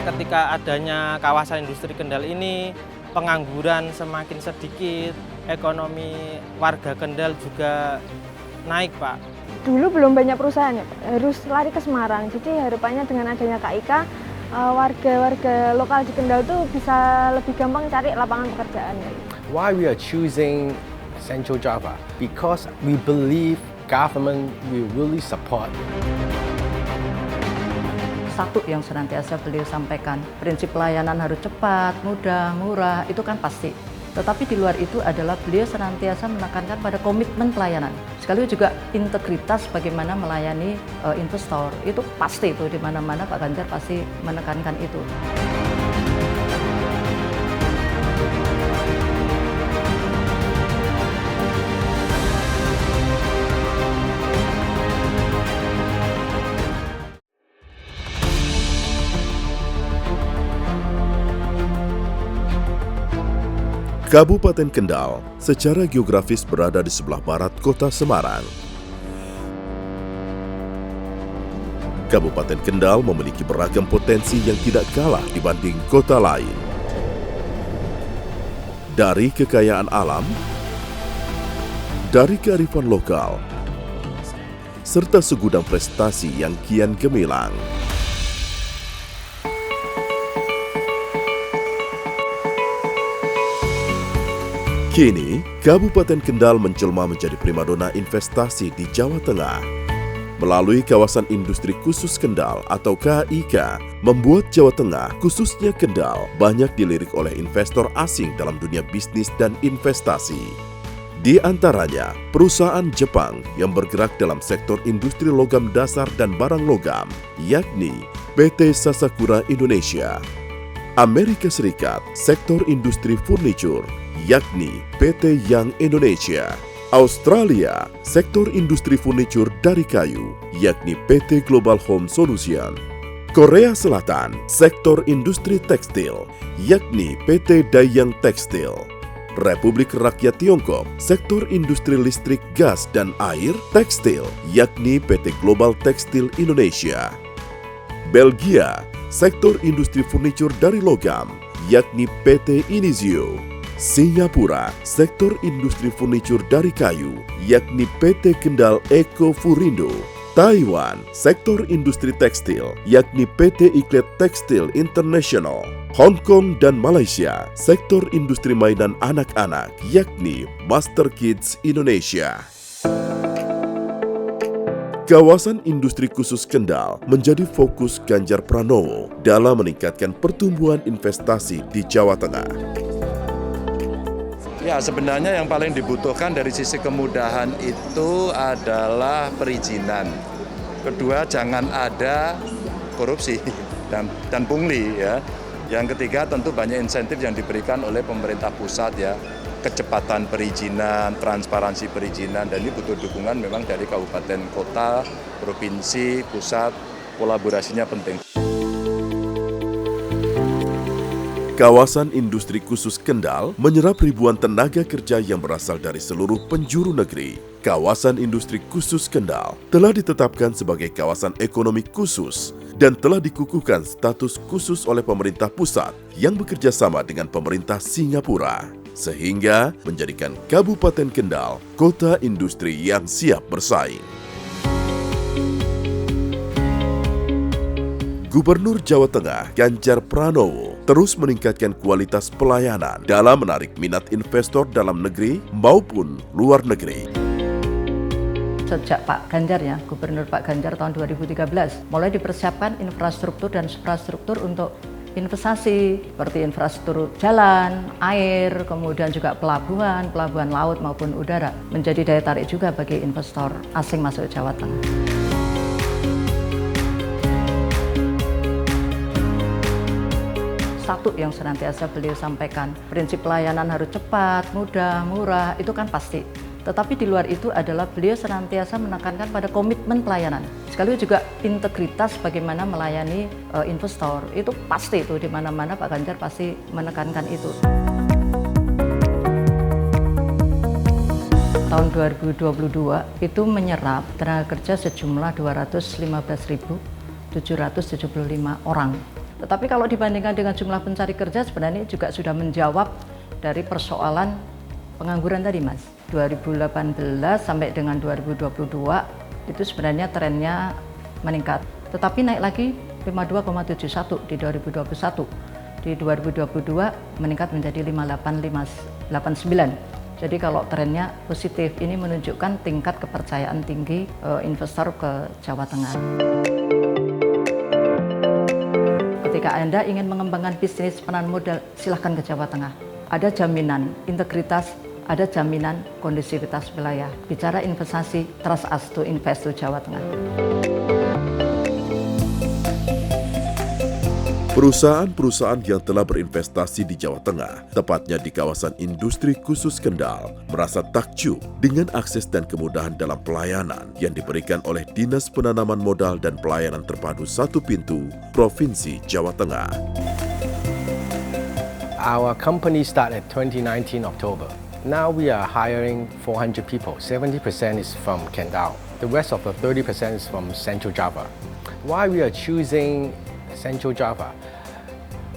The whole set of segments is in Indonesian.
ketika adanya kawasan industri Kendal ini, pengangguran semakin sedikit, ekonomi warga Kendal juga naik, Pak. Dulu belum banyak perusahaan ya, Pak. Harus lari ke Semarang. Jadi harapannya dengan adanya KIK, warga-warga lokal di Kendal tuh bisa lebih gampang cari lapangan pekerjaan. Why we are choosing Central Java? Because we believe government will really support. Satu yang senantiasa beliau sampaikan, prinsip pelayanan harus cepat, mudah, murah, itu kan pasti. Tetapi di luar itu adalah beliau senantiasa menekankan pada komitmen pelayanan. Sekaligus juga integritas bagaimana melayani investor, itu pasti itu di mana-mana Pak Ganjar pasti menekankan itu. Kabupaten Kendal secara geografis berada di sebelah barat kota Semarang. Kabupaten Kendal memiliki beragam potensi yang tidak kalah dibanding kota lain. Dari kekayaan alam, dari kearifan lokal, serta segudang prestasi yang kian gemilang. Kini, Kabupaten Kendal menjelma menjadi primadona investasi di Jawa Tengah. Melalui kawasan industri khusus Kendal atau KIK, membuat Jawa Tengah, khususnya Kendal, banyak dilirik oleh investor asing dalam dunia bisnis dan investasi. Di antaranya, perusahaan Jepang yang bergerak dalam sektor industri logam dasar dan barang logam, yakni PT Sasakura Indonesia. Amerika Serikat, sektor industri furniture, yakni PT Young Indonesia. Australia, sektor industri furniture dari kayu, yakni PT Global Home Solution. Korea Selatan, sektor industri tekstil, yakni PT Daiyang Tekstil. Republik Rakyat Tiongkok, sektor industri listrik, gas, dan air, tekstil, yakni PT Global Tekstil Indonesia. Belgia, sektor industri furniture dari logam, yakni PT Inizio. Singapura, sektor industri furniture dari kayu, yakni PT Kendal Eco Furindo. Taiwan, sektor industri tekstil, yakni PT Iklet Tekstil International. Hong Kong dan Malaysia, sektor industri mainan anak-anak, yakni Master Kids Indonesia. Kawasan industri khusus Kendal menjadi fokus Ganjar Pranowo dalam meningkatkan pertumbuhan investasi di Jawa Tengah. Ya, sebenarnya yang paling dibutuhkan dari sisi kemudahan itu adalah perizinan. Kedua, jangan ada korupsi dan pungli ya. Yang ketiga, tentu banyak insentif yang diberikan oleh pemerintah pusat ya. Kecepatan perizinan, transparansi perizinan, dan ini butuh dukungan memang dari kabupaten, kota, provinsi, pusat, kolaborasinya penting. Kawasan industri khusus Kendal menyerap ribuan tenaga kerja yang berasal dari seluruh penjuru negeri. Kawasan industri khusus Kendal telah ditetapkan sebagai kawasan ekonomi khusus dan telah dikukuhkan status khusus oleh pemerintah pusat yang bekerja sama dengan pemerintah Singapura, sehingga menjadikan Kabupaten Kendal kota industri yang siap bersaing. Gubernur Jawa Tengah Ganjar Pranowo terus meningkatkan kualitas pelayanan dalam menarik minat investor dalam negeri maupun luar negeri. Sejak Pak Ganjar ya, Gubernur Pak Ganjar tahun 2013, mulai dipersiapkan infrastruktur dan suprastruktur untuk investasi seperti infrastruktur jalan, air, kemudian juga pelabuhan laut maupun udara, menjadi daya tarik juga bagi investor asing masuk Jawa Tengah. Satu yang senantiasa beliau sampaikan, prinsip pelayanan harus cepat, mudah, murah, itu kan pasti. Tetapi di luar itu adalah beliau senantiasa menekankan pada komitmen pelayanan. Sekaligus juga integritas bagaimana melayani investor, itu pasti itu di mana-mana Pak Ganjar pasti menekankan itu. Tahun 2022 itu menyerap tenaga kerja sejumlah 215.775 orang. Tetapi kalau dibandingkan dengan jumlah pencari kerja sebenarnya juga sudah menjawab dari persoalan pengangguran tadi, Mas. 2018 sampai dengan 2022 itu sebenarnya trennya meningkat. Tetapi naik lagi 52,71 di 2021. Di 2022 meningkat menjadi 58,89. Jadi kalau trennya positif, ini menunjukkan tingkat kepercayaan tinggi investor ke Jawa Tengah. Ketika Anda ingin mengembangkan bisnis penanaman modal, silahkan ke Jawa Tengah. Ada jaminan integritas, ada jaminan kondisivitas wilayah. Bicara investasi, trust us to invest to Jawa Tengah. Perusahaan-perusahaan yang telah berinvestasi di Jawa Tengah, tepatnya di kawasan industri khusus Kendal, merasa takjub dengan akses dan kemudahan dalam pelayanan yang diberikan oleh Dinas Penanaman Modal dan Pelayanan Terpadu Satu Pintu, Provinsi Jawa Tengah. Our company started 2019 October. Now we are hiring 400 people. 70% is from Kendal. The rest of the 30% is from Central Java. Why we are choosing Central Java?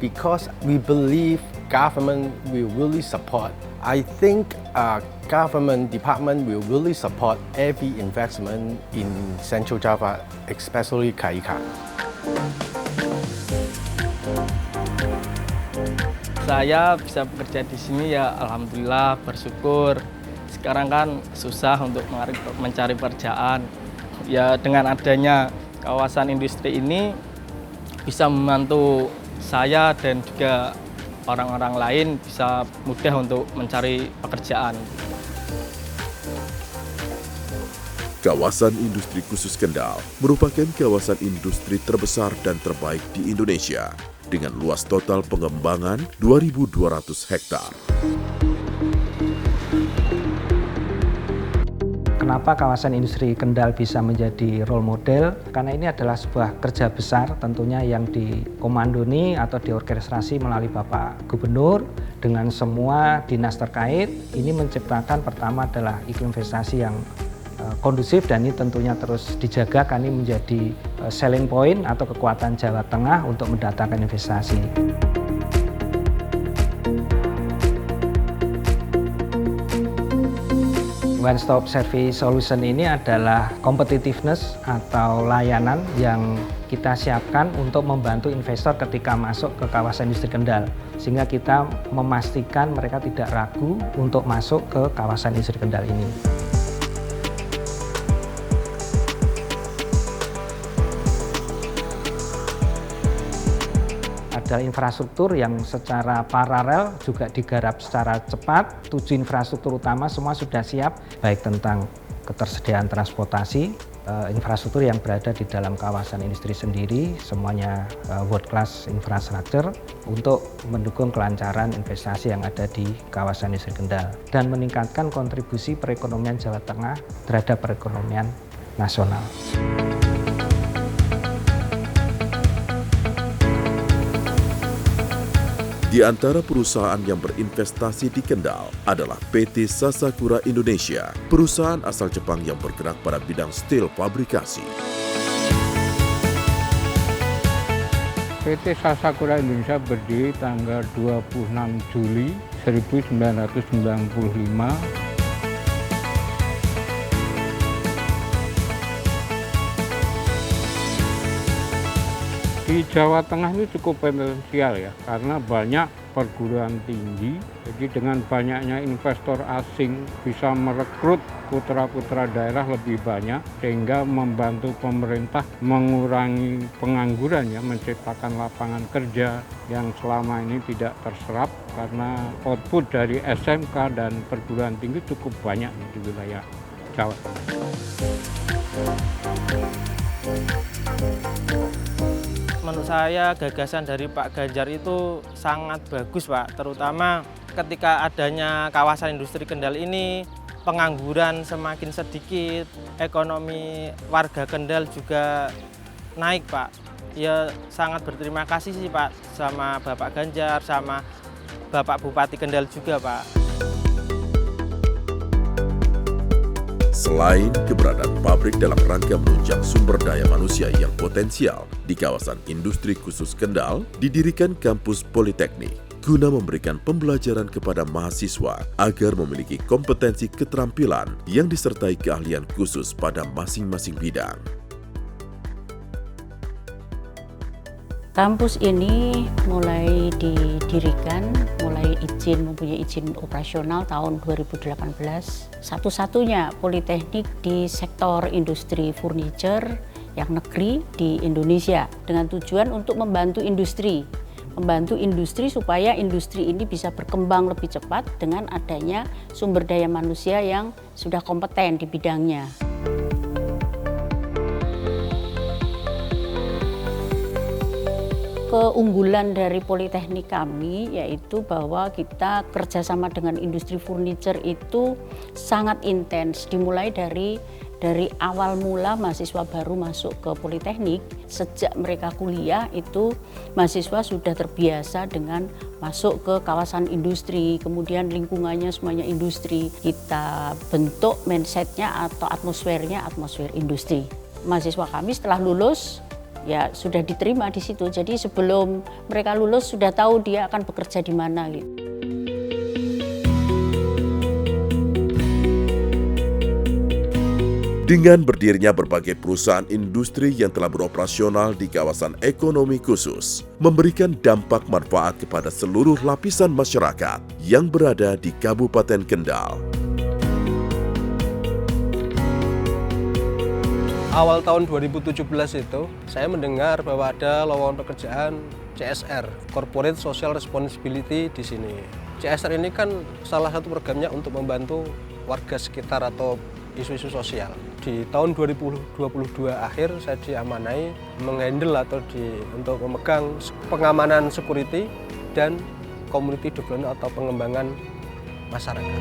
Because we believe government will really support. I think government department will really support every investment in Central Java, especially KAIKA. Saya bisa bekerja di sini ya alhamdulillah, bersyukur. Sekarang kan susah untuk mencari pekerjaan. Ya dengan adanya kawasan industri ini bisa membantu saya dan juga orang-orang lain bisa mudah untuk mencari pekerjaan. Kawasan industri khusus Kendal merupakan kawasan industri terbesar dan terbaik di Indonesia dengan luas total pengembangan 2.200 hektar. Kenapa kawasan industri Kendal bisa menjadi role model? Karena ini adalah sebuah kerja besar tentunya yang dikomandoni atau diorkestrasi melalui Bapak Gubernur dengan semua dinas terkait. Ini menciptakan pertama adalah iklim investasi yang kondusif dan ini tentunya terus dijaga karena ini menjadi selling point atau kekuatan Jawa Tengah untuk mendatangkan investasi. One Stop Service Solution ini adalah competitiveness atau layanan yang kita siapkan untuk membantu investor ketika masuk ke kawasan industri Kendal. Sehingga kita memastikan mereka tidak ragu untuk masuk ke kawasan industri Kendal ini. Adalah infrastruktur yang secara paralel juga digarap secara cepat. 7 infrastruktur utama semua sudah siap, baik tentang ketersediaan transportasi, infrastruktur yang berada di dalam kawasan industri sendiri, semuanya world class infrastructure untuk mendukung kelancaran investasi yang ada di kawasan industri Kendal dan meningkatkan kontribusi perekonomian Jawa Tengah terhadap perekonomian nasional. Di antara perusahaan yang berinvestasi di Kendal adalah PT Sasakura Indonesia, perusahaan asal Jepang yang bergerak pada bidang steel fabrikasi. PT Sasakura Indonesia berdiri tanggal 26 Juli 1995. Di Jawa Tengah ini cukup potensial ya, karena banyak perguruan tinggi. Jadi dengan banyaknya investor asing bisa merekrut putra-putra daerah lebih banyak, sehingga membantu pemerintah mengurangi pengangguran ya, menciptakan lapangan kerja yang selama ini tidak terserap karena output dari SMK dan perguruan tinggi cukup banyak di wilayah Jawa Tengah. Menurut saya gagasan dari Pak Ganjar itu sangat bagus, Pak. Terutama ketika adanya kawasan industri Kendal ini, pengangguran semakin sedikit, ekonomi warga Kendal juga naik, Pak. Ya sangat berterima kasih sih, Pak, sama Bapak Ganjar, sama Bapak Bupati Kendal juga, Pak. Selain keberadaan pabrik dalam rangka menunjang sumber daya manusia yang potensial, di kawasan industri khusus Kendal didirikan kampus politeknik guna memberikan pembelajaran kepada mahasiswa agar memiliki kompetensi keterampilan yang disertai keahlian khusus pada masing-masing bidang. Kampus ini mulai didirikan, mempunyai izin operasional tahun 2018. Satu-satunya politeknik di sektor industri furniture yang negeri di Indonesia dengan tujuan untuk membantu industri supaya industri ini bisa berkembang lebih cepat dengan adanya sumber daya manusia yang sudah kompeten di bidangnya. Keunggulan dari politeknik kami yaitu bahwa kita kerjasama dengan industri furniture itu sangat intens, dimulai dari awal mula mahasiswa baru masuk ke politeknik. Sejak mereka kuliah itu mahasiswa sudah terbiasa dengan masuk ke kawasan industri, kemudian lingkungannya semuanya industri. Kita bentuk mindsetnya atau atmosfer industri. Mahasiswa kami setelah lulus ya sudah diterima di situ. Jadi sebelum mereka lulus sudah tahu dia akan bekerja di mana gitu. Dengan berdirinya berbagai perusahaan industri yang telah beroperasional di kawasan ekonomi khusus, memberikan dampak manfaat kepada seluruh lapisan masyarakat yang berada di Kabupaten Kendal. Awal tahun 2017 itu, saya mendengar bahwa ada lowongan pekerjaan CSR, Corporate Social Responsibility di sini. CSR ini kan salah satu programnya untuk membantu warga sekitar atau isu-isu sosial. Di tahun 2022 akhir saya diamanai menghandle atau untuk memegang pengamanan security dan community development atau pengembangan masyarakat.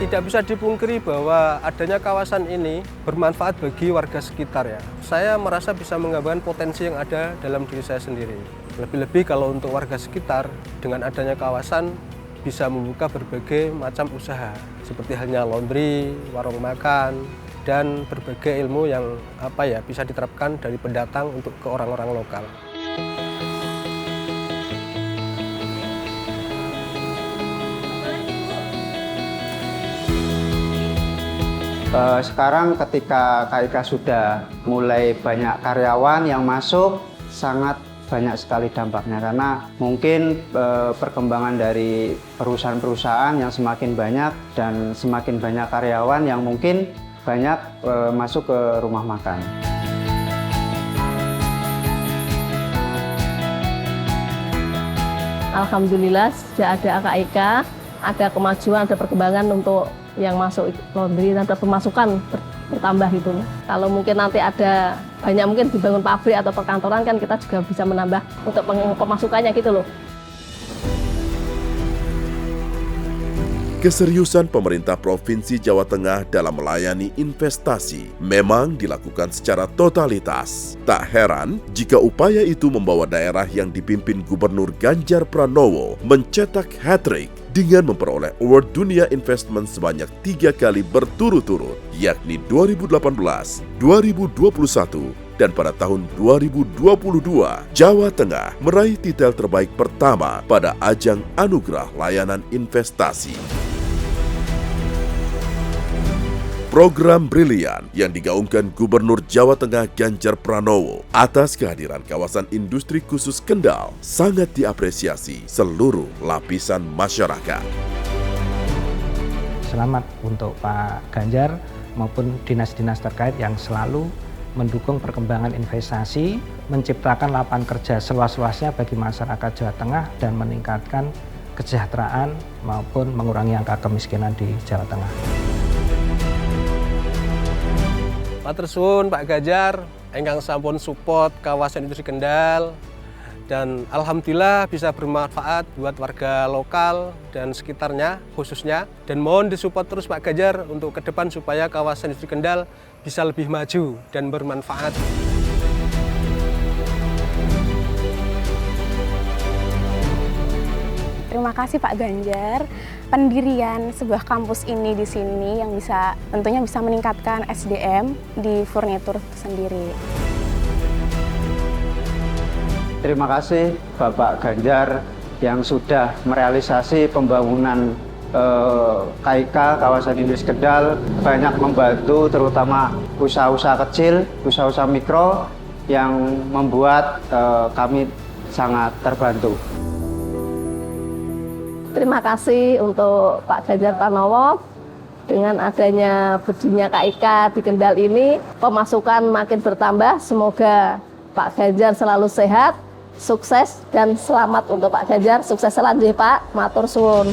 Tidak bisa dipungkiri bahwa adanya kawasan ini bermanfaat bagi warga sekitar ya. Saya merasa bisa menggambarkan potensi yang ada dalam diri saya sendiri. Lebih-lebih kalau untuk warga sekitar dengan adanya kawasan bisa membuka berbagai macam usaha seperti halnya laundry, warung makan, dan berbagai ilmu yang bisa diterapkan dari pendatang untuk ke orang-orang lokal. Sekarang ketika KIK sudah mulai banyak karyawan yang masuk, sangat banyak sekali dampaknya karena mungkin perkembangan dari perusahaan-perusahaan yang semakin banyak dan semakin banyak karyawan yang mungkin banyak masuk ke rumah makan. Alhamdulillah sejak ada KIK, ada kemajuan, ada perkembangan untuk yang masuk laundry dan ada pemasukan bertambah gitu. Kalau mungkin nanti ada banyak mungkin dibangun pabrik atau perkantoran kan kita juga bisa menambah untuk pemasukannya gitu loh. Keseriusan pemerintah Provinsi Jawa Tengah dalam melayani investasi memang dilakukan secara totalitas. Tak heran jika upaya itu membawa daerah yang dipimpin Gubernur Ganjar Pranowo mencetak hat-trick dengan memperoleh award dunia investment sebanyak 3 kali berturut-turut, yakni 2018, 2021, dan pada tahun 2022, Jawa Tengah meraih titel terbaik pertama pada ajang Anugerah Layanan Investasi. Program brilian yang digaungkan Gubernur Jawa Tengah Ganjar Pranowo atas kehadiran kawasan industri khusus Kendal sangat diapresiasi seluruh lapisan masyarakat. Selamat untuk Pak Ganjar maupun dinas-dinas terkait yang selalu mendukung perkembangan investasi, menciptakan lapangan kerja seluas-luasnya bagi masyarakat Jawa Tengah dan meningkatkan kesejahteraan maupun mengurangi angka kemiskinan di Jawa Tengah. Matur suwun Pak Ganjar, ingkang sampun support kawasan industri Kendal dan alhamdulillah bisa bermanfaat buat warga lokal dan sekitarnya khususnya, dan mohon disupport terus Pak Ganjar untuk ke depan supaya kawasan industri Kendal bisa lebih maju dan bermanfaat. Terima kasih Pak Ganjar, pendirian sebuah kampus ini di sini yang tentunya bisa meningkatkan SDM di furnitur itu sendiri. Terima kasih Bapak Ganjar yang sudah merealisasi pembangunan KIK kawasan industri Kendal, banyak membantu terutama usaha-usaha kecil, usaha-usaha mikro yang membuat kami sangat terbantu. Terima kasih untuk Pak Ganjar Pranowo. Dengan adanya berdirinya KIK di Kendal ini, pemasukan makin bertambah. Semoga Pak Ganjar selalu sehat, sukses, dan selamat untuk Pak Ganjar. Sukses selanjutnya Pak, matur suwun.